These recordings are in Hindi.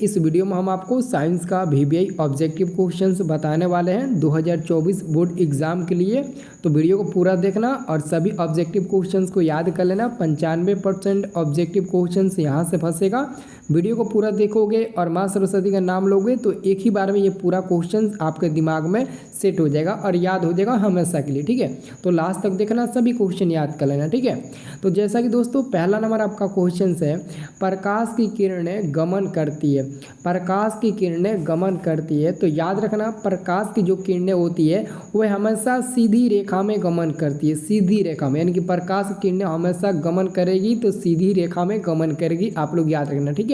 इस वीडियो में हम आपको साइंस का वीवीआई ऑब्जेक्टिव क्वेश्चंस बताने वाले हैं 2024 बोर्ड एग्जाम के लिए। तो वीडियो को पूरा देखना और सभी ऑब्जेक्टिव क्वेश्चंस को याद कर लेना। 95% ऑब्जेक्टिव क्वेश्चंस यहाँ से फंसेगा। वीडियो को पूरा देखोगे और माँ सरस्वती का नाम लोगे तो एक ही बार में ये पूरा क्वेश्चन आपके दिमाग में सेट हो जाएगा और याद हो जाएगा हमेशा के लिए। ठीक है, तो लास्ट तक देखना, सभी क्वेश्चन याद कर लेना। ठीक है, तो जैसा कि दोस्तों पहला नंबर आपका क्वेश्चन है, प्रकाश की किरणें गमन करती है। प्रकाश की किरणें गमन करती है तो याद रखना, प्रकाश की जो किरणें होती है वह हमेशा सीधी रेखा में गमन करती है। सीधी रेखा में, यानी कि प्रकाश की किरणें हमेशा गमन करेगी तो सीधी रेखा में गमन करेगी। आप लोग याद रखना। ठीक है,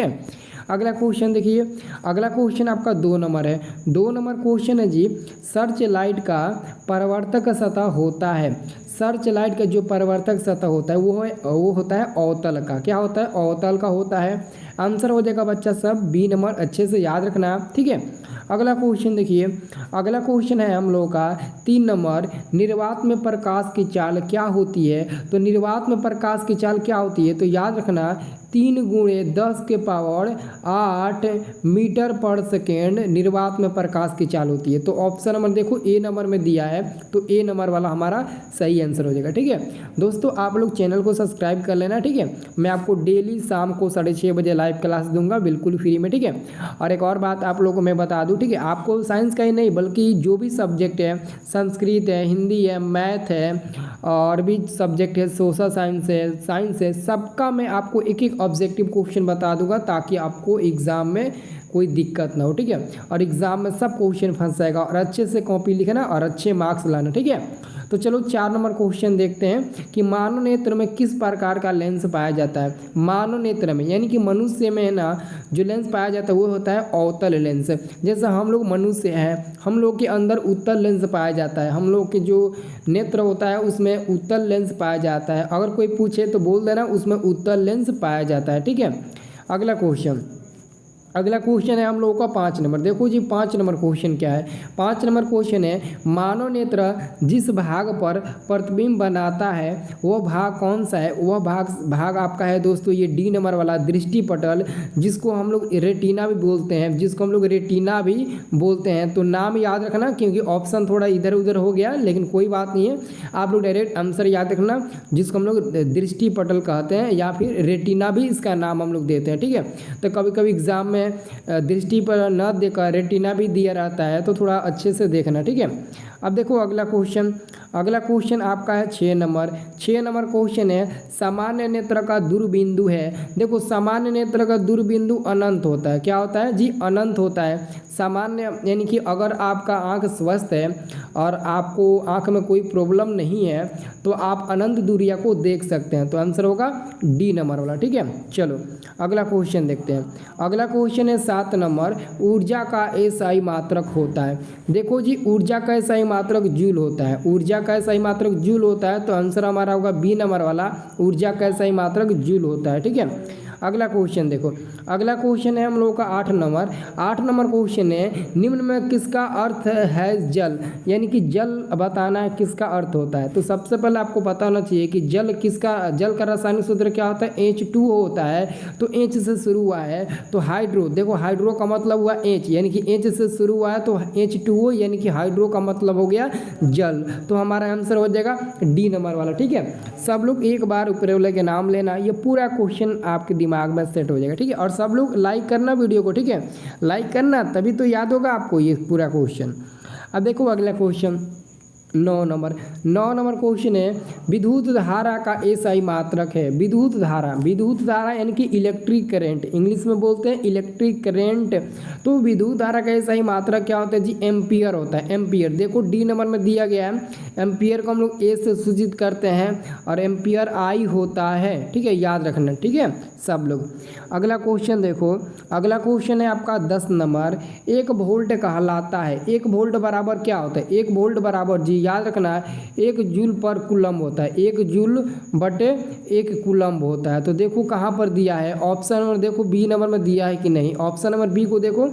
अगला क्वेश्चन देखिए। अगला क्वेश्चन आपका 2 नंबर है। 2 नंबर क्वेश्चन है जी, सर्च लाइट का परावर्तक सतह होता है। सर्च लाइट का जो परावर्तक सतह होता है वो होता है अवतल का। क्या होता है? अवतल का होता है। आंसर हो जाएगा बच्चा सब बी नंबर, अच्छे से याद रखना। ठीक है, अगला क्वेश्चन देखिए। अगला क्वेश्चन है हम लोगों का 3 नंबर, निर्वात में प्रकाश की चाल क्या होती है। तो निर्वात में प्रकाश की चाल क्या होती है तो याद रखना 3 × 10⁸ मीटर पर सेकेंड निर्वात में प्रकाश की चाल होती है। तो ऑप्शन नंबर देखो ए नंबर में दिया है, तो ए नंबर वाला हमारा सही आंसर हो जाएगा। ठीक है दोस्तों, आप लोग चैनल को सब्सक्राइब कर लेना। ठीक है, मैं आपको डेली शाम को 6:30 बजे लाइव क्लास दूंगा बिल्कुल फ्री में। ठीक है, और एक और बात आप लोगों को मैं बता दूं, ठीक है, आपको साइंस का ही नहीं बल्कि जो भी सब्जेक्ट है, संस्कृत है, हिंदी है, मैथ है और भी सब्जेक्ट है, सोशल साइंस है, सबका मैं आपको एक एक ऑब्जेक्टिव क्वेश्चन बता दूंगा ताकि आपको एग्जाम में कोई दिक्कत ना हो। ठीक है, और एग्जाम में सब क्वेश्चन फंस जाएगा और अच्छे से कॉपी लिखना और अच्छे मार्क्स लाना। ठीक है, तो चलो 4 नंबर क्वेश्चन देखते हैं कि मानव नेत्र में किस प्रकार का लेंस पाया जाता है। मानव नेत्र में यानी कि मनुष्य में है ना, जो लेंस पाया जाता है वो होता है अवतल लेंस। जैसे हम लोग मनुष्य हैं, हम लोग के अंदर उत्तल लेंस पाया जाता है। हम लोग के जो नेत्र होता है उसमें उत्तल लेंस पाया जाता है। अगर कोई पूछे तो बोल देना उसमें उत्तल लेंस पाया जाता है। ठीक है, अगला क्वेश्चन है हम लोगों का 5 नंबर। देखो जी 5 नंबर क्वेश्चन क्या है। 5 नंबर क्वेश्चन है, मानव नेत्र जिस भाग पर प्रतिबिंब बनाता है वह भाग कौन सा है। वह भाग आपका है दोस्तों ये डी नंबर वाला दृष्टि पटल, जिसको हम लोग रेटिना भी बोलते हैं। तो नाम याद रखना क्योंकि ऑप्शन थोड़ा इधर उधर हो गया, लेकिन कोई बात नहीं है, आप लोग डायरेक्ट आंसर याद रखना, जिसको हम लोग दृष्टि पटल कहते हैं या फिर रेटिना भी इसका नाम हम लोग देते हैं। ठीक है, तो कभी कभी एग्जाम में दृष्टि पर न देकर रेटिना भी दिया रहता है, तो थोड़ा अच्छे से देखना। ठीक है, अब देखो अगला क्वेश्चन आपका है 6 नंबर। 6 नंबर क्वेश्चन है, सामान्य नेत्र का दूरबिंदु है। देखो सामान्य नेत्र का दूरबिंदु अनंत होता है। क्या होता है जी? अनंत होता है। सामान्य यानी कि अगर आपका आंख स्वस्थ है और आपको आंख में कोई प्रॉब्लम नहीं है तो आप अनंत दूरिया को देख सकते हैं। तो आंसर होगा डी नंबर वाला। ठीक है, चलो अगला क्वेश्चन देखते हैं। अगला क्वेश्चन है 7 नंबर, ऊर्जा का एसआई मात्रक होता है। देखो जी ऊर्जा का एसआई मात्रक जूल होता है। ऊर्जा का एसआई मात्रक जूल होता है, तो आंसर हमारा होगा बी नंबर वाला, ऊर्जा का एसआई मात्रक जूल होता है। ठीक है, अगला क्वेश्चन देखो। अगला क्वेश्चन है हम लोगों का 8 नंबर। 8 नंबर क्वेश्चन है, निम्न में किसका अर्थ है जल, यानी कि जल बताना है किसका अर्थ होता है। तो सबसे पहले आपको पता होना चाहिए कि जल का रासायनिक सूत्र क्या होता है, H2O होता है। तो H से शुरू हुआ है तो हाइड्रो, देखो हाइड्रो का मतलब हुआ H, यानी कि H से शुरू हुआ है तो H2O यानी कि हाइड्रो का मतलब हो गया जल। तो हमारा आंसर हो जाएगा डी नंबर वाला। ठीक है, सब लोग एक बार ऊपर वाले के नाम लेना, ये पूरा क्वेश्चन आपके दिमाग में सेट हो जाएगा। ठीक है, और सब लोग लाइक करना वीडियो को। ठीक है, लाइक करना तभी तो याद होगा आपको ये पूरा क्वेश्चन। अब देखो अगला क्वेश्चन 9 नंबर क्वेश्चन है, विद्युत धारा का एसआई मात्रक है। विद्युत धारा यानी कि इलेक्ट्रिक करंट, इंग्लिश में बोलते हैं इलेक्ट्रिक करंट। तो विद्युत धारा का एसआई मात्रक क्या होता है जी? एम्पियर होता है। एम्पियर देखो डी नंबर में दिया गया है। एम्पियर को हम लोग ए से सूचित करते हैं और एम्पियर आई होता है। ठीक है, याद रखना। ठीक है सब लोग। अगला क्वेश्चन देखो, अगला क्वेश्चन है आपका 10 नंबर, 1 वोल्ट कहलाता है। 1 वोल्ट बराबर क्या होता है? 1 वोल्ट बराबर जी याद रखना 1 जूल पर कूलम्ब होता है। 1 जूल बटे 1 कूलम्ब होता है। तो देखो कहाँ पर दिया है, ऑप्शन नंबर देखो बी नंबर में दिया है कि नहीं। ऑप्शन नंबर बी को देखो,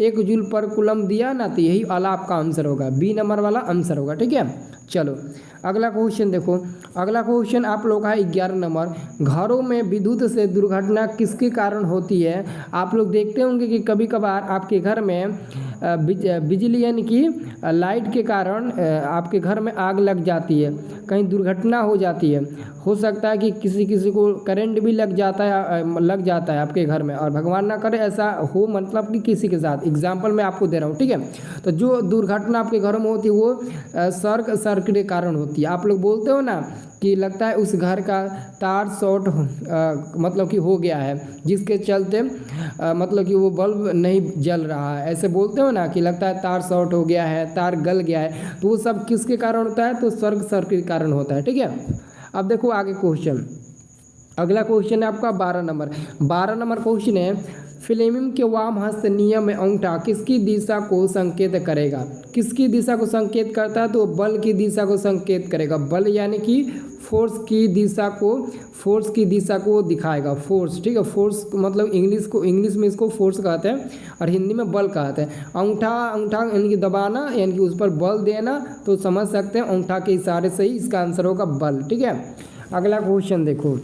1 जूल पर कूलम दिया ना, तो यही वाला आपका आंसर होगा, बी नंबर वाला आंसर होगा। ठीक है, चलो अगला क्वेश्चन देखो। अगला क्वेश्चन आप लोग का 11 नंबर, घरों में विद्युत से दुर्घटना किसके कारण होती है। आप लोग देखते होंगे कि कभी कभार आपके घर में बिजली यानी कि लाइट के कारण आपके घर में आग लग जाती है, कहीं दुर्घटना हो जाती है, हो सकता है कि किसी किसी को करंट भी लग जाता है आपके घर में, और भगवान ना करे ऐसा हो, मतलब कि किसी के साथ, एग्जाम्पल मैं आपको दे रहा हूँ। ठीक है, तो जो दुर्घटना आपके घरों में होती है वो शॉर्ट सर्किट के कारण होती है। आप लोग बोलते हो ना कि लगता है उस घर का तार शॉर्ट मतलब कि हो गया है, जिसके चलते मतलब कि वो बल्ब नहीं जल रहा है, ऐसे बोलते हो ना कि लगता है तार शॉर्ट हो गया है, तार गल गया है, तो वो सब किसके कारण होता है, तो शॉर्ट सर्किट के कारण होता है। ठीक है, अब देखो आगे क्वेश्चन। अगला क्वेश्चन है आपका 12 नंबर। 12 नंबर क्वेश्चन है, फ्लेमिंग के वाम हस्त नियम में अंगूठा किसकी दिशा को संकेत करेगा। किसकी दिशा को संकेत करता है, तो बल की दिशा को संकेत करेगा। बल यानी कि फोर्स की दिशा को दिखाएगा, फोर्स। ठीक है, फोर्स मतलब इंग्लिश में इसको फोर्स कहते हैं और हिंदी में बल कहते हैं। अंगूठा यानी कि दबाना, यानी कि उस पर बल देना, तो समझ सकते हैं अंगूठा के इशारे से ही इसका आंसर होगा बल। ठीक है, अगला क्वेश्चन देखो।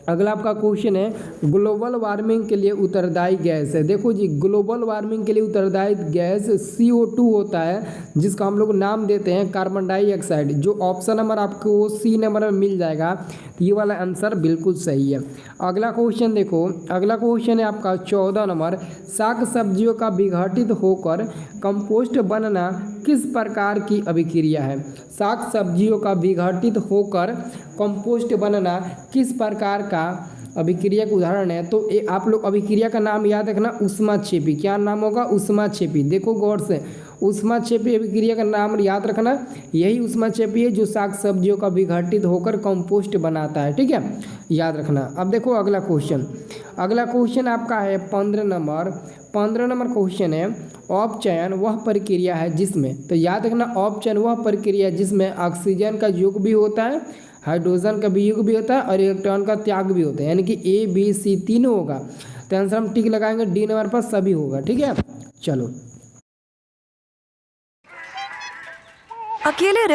अगला आपका क्वेश्चन है, ग्लोबल वार्मिंग के लिए उत्तरदायी गैस है। देखो जी, ग्लोबल वार्मिंग के लिए उत्तरदायी गैस CO2 होता है, जिसका हम लोग नाम देते हैं कार्बन डाइऑक्साइड। जो ऑप्शन नंबर आपको C नंबर में मिल जाएगा, तो ये वाला आंसर बिल्कुल सही है। अगला क्वेश्चन देखो। अगला क्वेश्चन है आपका 14 नंबर, साग सब्जियों का विघटित होकर कंपोस्ट बनना किस प्रकार की अभिक्रिया है। साग सब्जियों का विघटित होकर कंपोस्ट बनना किस प्रकार का अभिक्रिया का उदाहरण है। तो आप लोग अभिक्रिया का नाम याद रखना, ऊष्माक्षेपी। क्या नाम होगा, ऊष्माक्षेपी। देखो गौर से, ऊष्माक्षेपी अभिक्रिया का नाम याद रखना, यही ऊष्माक्षेपी है जो साग सब्जियों का विघटित होकर कंपोस्ट बनाता है। ठीक है, याद रखना। अब देखो अगला क्वेश्चन। अगला क्वेश्चन आपका है 15 नंबर। 15 नंबर क्वेश्चन है, अपचयन वह प्रक्रिया है जिसमें, तो याद रखना अपचयन वह प्रक्रिया है जिसमें ऑक्सीजन का योग भी होता है, हाइड्रोजन का वियोग भी होता है और इलेक्ट्रॉन का त्याग भी होता है, यानी कि ABC तीनों होगा। तो आंसर हम टिक लगाएंगे, D नंबर पर सभी होगा। ठीक है, चलो। अकेले